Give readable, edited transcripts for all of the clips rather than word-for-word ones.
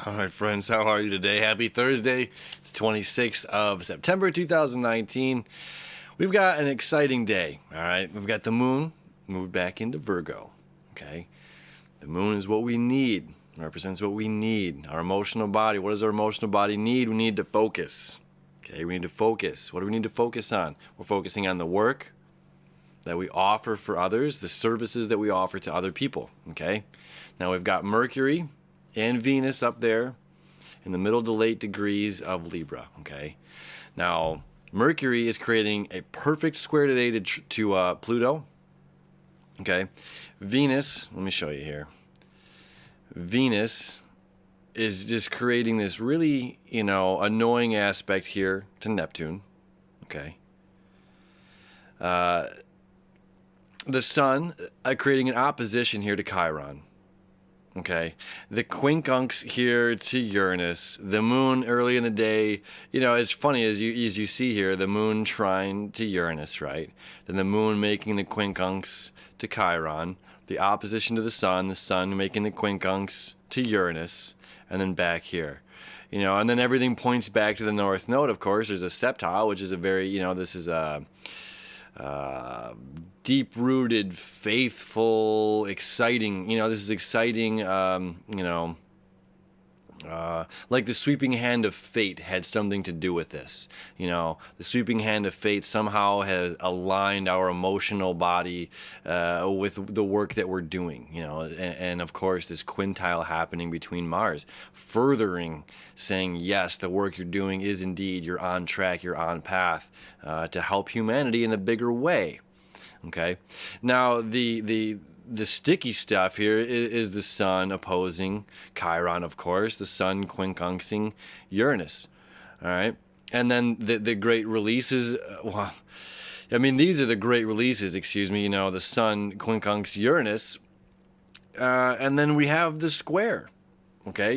All right, friends, how are you today? Happy Thursday. It's 26th of September 2019. We've got an exciting day, all right? We've got the moon moved back into Virgo, okay? The moon is what we need, represents what we need. Our emotional body, what does our emotional body need? We need to focus, okay? We need to focus. What do we need to focus on? We're focusing on the work that we offer for others, the services that we offer to other people, okay? Now we've got Mercury and Venus up there in the middle to late degrees of Libra, okay? Now, Mercury is creating a perfect square today to Pluto, okay? Venus, let me show you here. Venus is just creating this really, annoying aspect here to Neptune, okay? The Sun creating an opposition here to Chiron. Okay, the quincunx here to Uranus, the moon early in the day, it's funny as you see here, the moon trine to Uranus, right? Then the moon making the quincunx to Chiron, the opposition to the sun making the quincunx to Uranus, and then back here. And then everything points back to the North Node, of course. There's a septile, which is a very, this is a deep-rooted, faithful, exciting, this is exciting, like the sweeping hand of fate had something to do with this. The sweeping hand of fate somehow has aligned our emotional body with the work that we're doing, and of course this quintile happening between Mars, furthering saying, yes, the work you're doing is indeed, you're on track, you're on path to help humanity in a bigger way. Okay, now the sticky stuff here is the Sun opposing Chiron, of course, the Sun quincunxing Uranus. All right, and then the great releases. These are the great releases. Excuse me. The Sun quincunx Uranus, and then we have the square. Okay,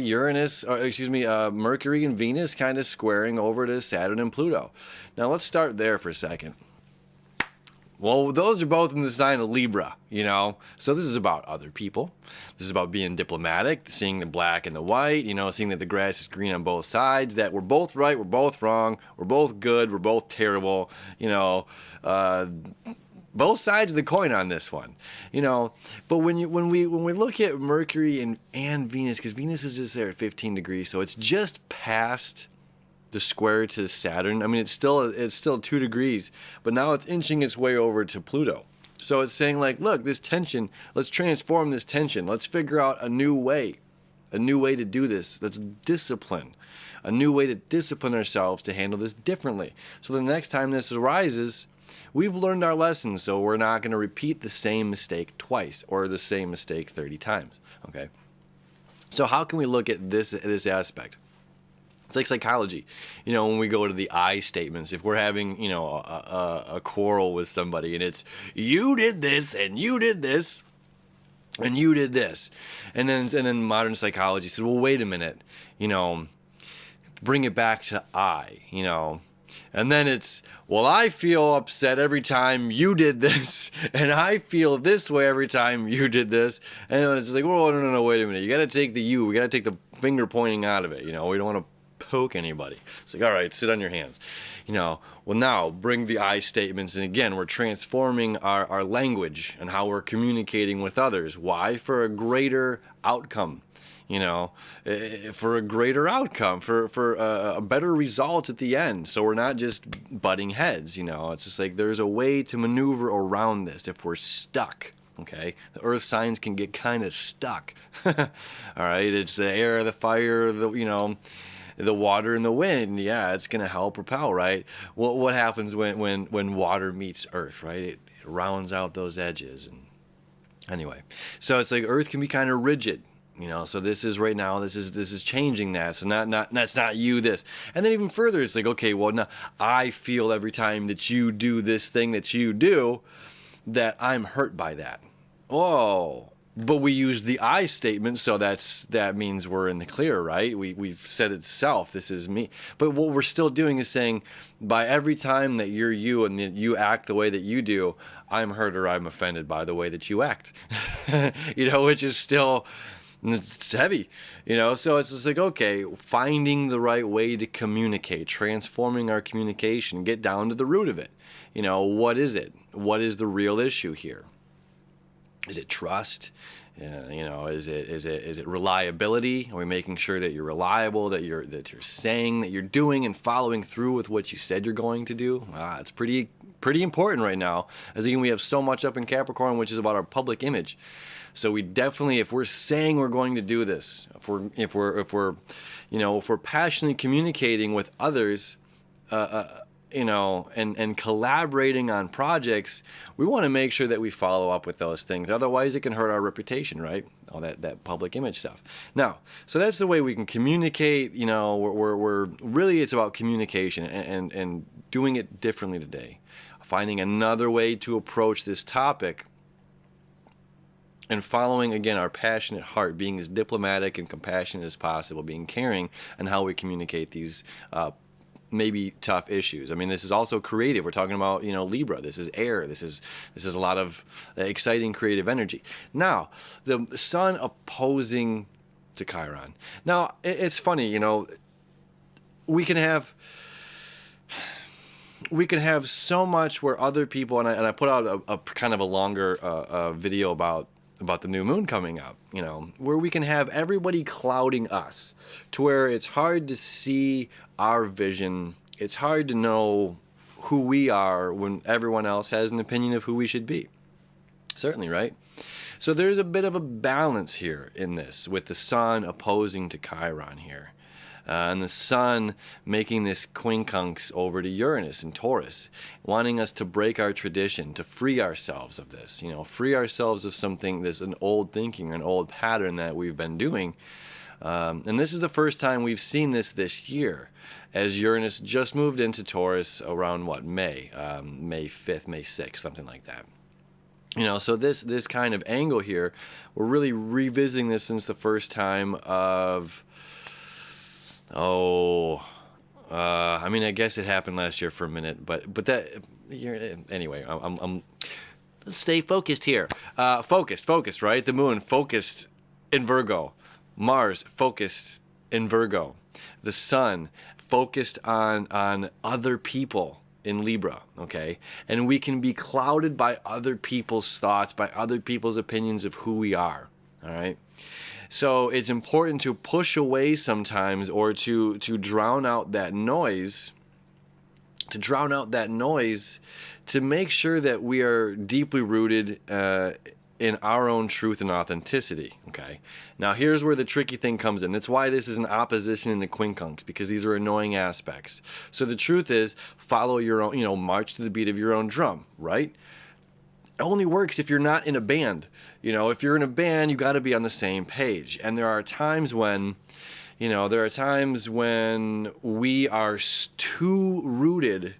Mercury and Venus kind of squaring over to Saturn and Pluto. Now let's start there for a second. Well, those are both in the sign of Libra, So this is about other people. This is about being diplomatic, seeing the black and the white, seeing that the grass is green on both sides, that we're both right, we're both wrong, we're both good, we're both terrible, both sides of the coin on this one, But when we look at Mercury and Venus, because Venus is just there at 15 degrees, so it's just past the square to Saturn. It's still 2 degrees, but now it's inching its way over to Pluto. So it's saying like, look, this tension, let's transform this tension. Let's figure out a new way to do this. Let's discipline, a new way to discipline ourselves to handle this differently. So the next time this arises, we've learned our lessons, so we're not going to repeat the same mistake twice or the same mistake 30 times. Okay. So how can we look at this aspect? It's like psychology, when we go to the I statements, if we're having, a quarrel with somebody and it's, you did this and you did this and you did this. And then modern psychology said, well, wait a minute, bring it back to I, and then it's, well, I feel upset every time you did this, and I feel this way every time you did this. And then it's like, well, no, wait a minute. You got to take the you. We got to take the finger pointing out of it. We don't want to poke anybody. It's like, all right, sit on your hands. Well, now bring the I statements. And again, we're transforming our language and how we're communicating with others. Why? For a greater outcome. For a greater outcome, for a better result at the end. So we're not just butting heads, It's just like there's a way to maneuver around this if we're stuck, okay? The earth signs can get kind of stuck, all right? It's the air, the fire, the water and the wind. Yeah, it's going to help propel, right? What happens when water meets earth, right? It rounds out those edges. And anyway, so it's like earth can be kind of rigid. So this is right now, this is changing that. So that's not you, this. And then even further, it's like, okay, well, now I feel every time that you do this thing that you do, that I'm hurt by that. Oh, but we use the I statement, so that means we're in the clear, right? We've said itself, this is me. But what we're still doing is saying, by every time that you're you and that you act the way that you do, I'm hurt or I'm offended by the way that you act. Which is still And it's heavy, you know, so it's just like, okay, finding the right way to communicate, transforming our communication, get down to the root of it. You know, what is it? What is the real issue here? Is it trust? You know, is it reliability? Are we making sure that you're reliable, that you're saying that you're doing and following through with what you said you're going to do? It's pretty important right now. As again, we have so much up in Capricorn, which is about our public image. So we definitely, if we're saying we're going to do this, if we're passionately communicating with others, you know, and collaborating on projects, we want to make sure that we follow up with those things. Otherwise, it can hurt our reputation, right? All that public image stuff. Now, so that's the way we can communicate. You know, we're really, it's about communication and doing it differently today. Finding another way to approach this topic and following, again, our passionate heart, being as diplomatic and compassionate as possible, being caring in how we communicate these maybe tough issues. I mean, this is also creative. We're talking about, you know, Libra. This is air. This is a lot of exciting creative energy. Now, the sun opposing to Chiron. Now, it's funny, you know, we can have so much where other people, and I put out a kind of a longer video about the new moon coming up, you know, where we can have everybody clouding us to where it's hard to see our vision. It's hard to know who we are when everyone else has an opinion of who we should be. Certainly, right? So there's a bit of a balance here in this, with the sun opposing to Chiron here. And the sun making this quincunx over to Uranus and Taurus, wanting us to break our tradition, to free ourselves of this, you know, free ourselves of something, this an old thinking, an old pattern that we've been doing. And this is the first time we've seen this year, as Uranus just moved into Taurus around May 5th, May 6th, something like that. You know, so this kind of angle here, we're really revisiting this since the first time of... I mean, I guess it happened last year for a minute, but that, anyway, let's stay focused here. Focused, right? The moon focused in Virgo, Mars focused in Virgo, the sun focused on other people in Libra, okay? And we can be clouded by other people's thoughts, by other people's opinions of who we are, all right? So it's important to push away sometimes, or to drown out that noise, to make sure that we are deeply rooted in our own truth and authenticity, okay? Now here's where the tricky thing comes in. That's why this is an opposition in the quincunx, because these are annoying aspects. So the truth is, follow your own, you know, march to the beat of your own drum, right? It only works if you're not in a band. You know, if you're in a band, you got to be on the same page. And there are times when, you know, we are too rooted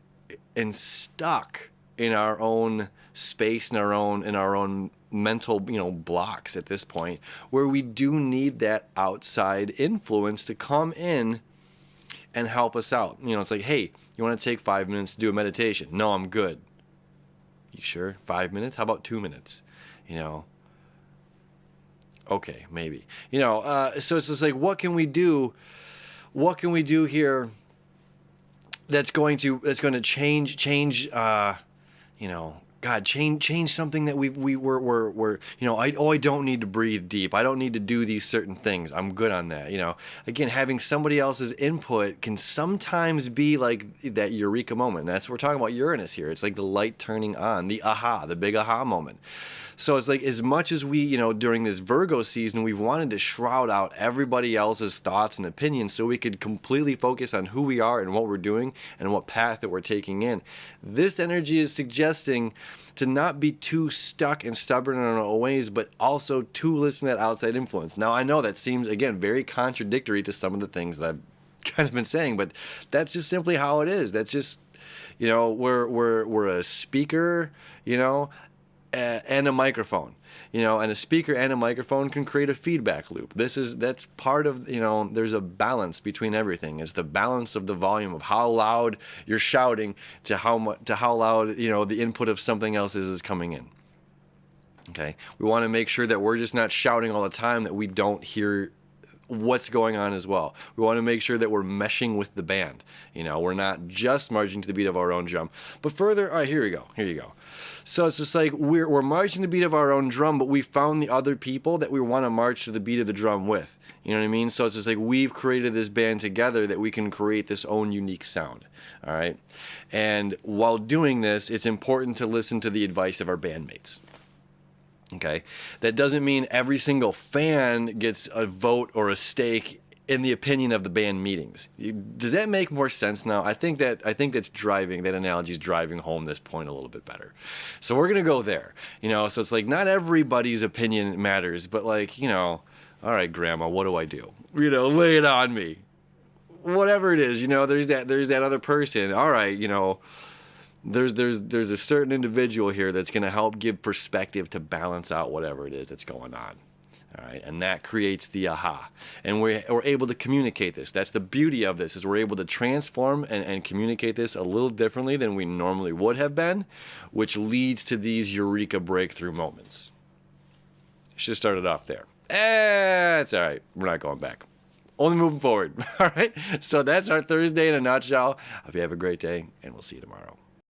and stuck in our own space, in our own mental, you know, blocks at this point, where we do need that outside influence to come in and help us out. You know, it's like, hey, you want to take 5 minutes to do a meditation? No, I'm good. You sure? 5 minutes? How about 2 minutes? You know, okay, maybe. You know, so it's just like, what can we do? What can we do here that's going to change? You know, God, change something that we're you know, I don't need to breathe deep. I don't need to do these certain things. I'm good on that. You know, again, having somebody else's input can sometimes be like that eureka moment. That's what we're talking about Uranus here. It's like the light turning on, the big aha moment. So it's like, as much as we, you know, during this Virgo season, we've wanted to shroud out everybody else's thoughts and opinions so we could completely focus on who we are and what we're doing and what path that we're taking in. This energy is suggesting to not be too stuck and stubborn in our own ways, but also to listen to that outside influence. Now, I know that seems, again, very contradictory to some of the things that I've kind of been saying, but that's just simply how it is. That's just, you know, we're a speaker, you know, and a microphone, you know, and a speaker and a microphone can create a feedback loop. That's part of, you know, there's a balance between everything. It's the balance of the volume of how loud you're shouting to how loud, you know, the input of something else is coming in. Okay, we want to make sure that we're just not shouting all the time, that we don't hear what's going on as well. We want to make sure that we're meshing with the band. You know, we're not just marching to the beat of our own drum, but further. All right, here we go. Here you go. So it's just like we're marching to the beat of our own drum, but we found the other people that we want to march to the beat of the drum with. You know what I mean? So it's just like we've created this band together that we can create this own unique sound. All right, and while doing this, it's important to listen to the advice of our bandmates. Okay, that doesn't mean every single fan gets a vote or a stake in the opinion of the band meetings. Does that make more sense now? I think that analogy is driving home this point a little bit better. So we're gonna go there. You know, so it's like not everybody's opinion matters, but like, you know, all right, Grandma, what do I do? You know, lay it on me. Whatever it is, you know, there's that other person. All right, you know. There's a certain individual here that's going to help give perspective to balance out whatever it is that's going on. All right, and that creates the aha. And we're able to communicate this. That's the beauty of this, is we're able to transform and communicate this a little differently than we normally would have been, which leads to these eureka breakthrough moments. Should have started off there. It's all right. We're not going back. Only moving forward. All right, so that's our Thursday in a nutshell. I hope you have a great day, and we'll see you tomorrow.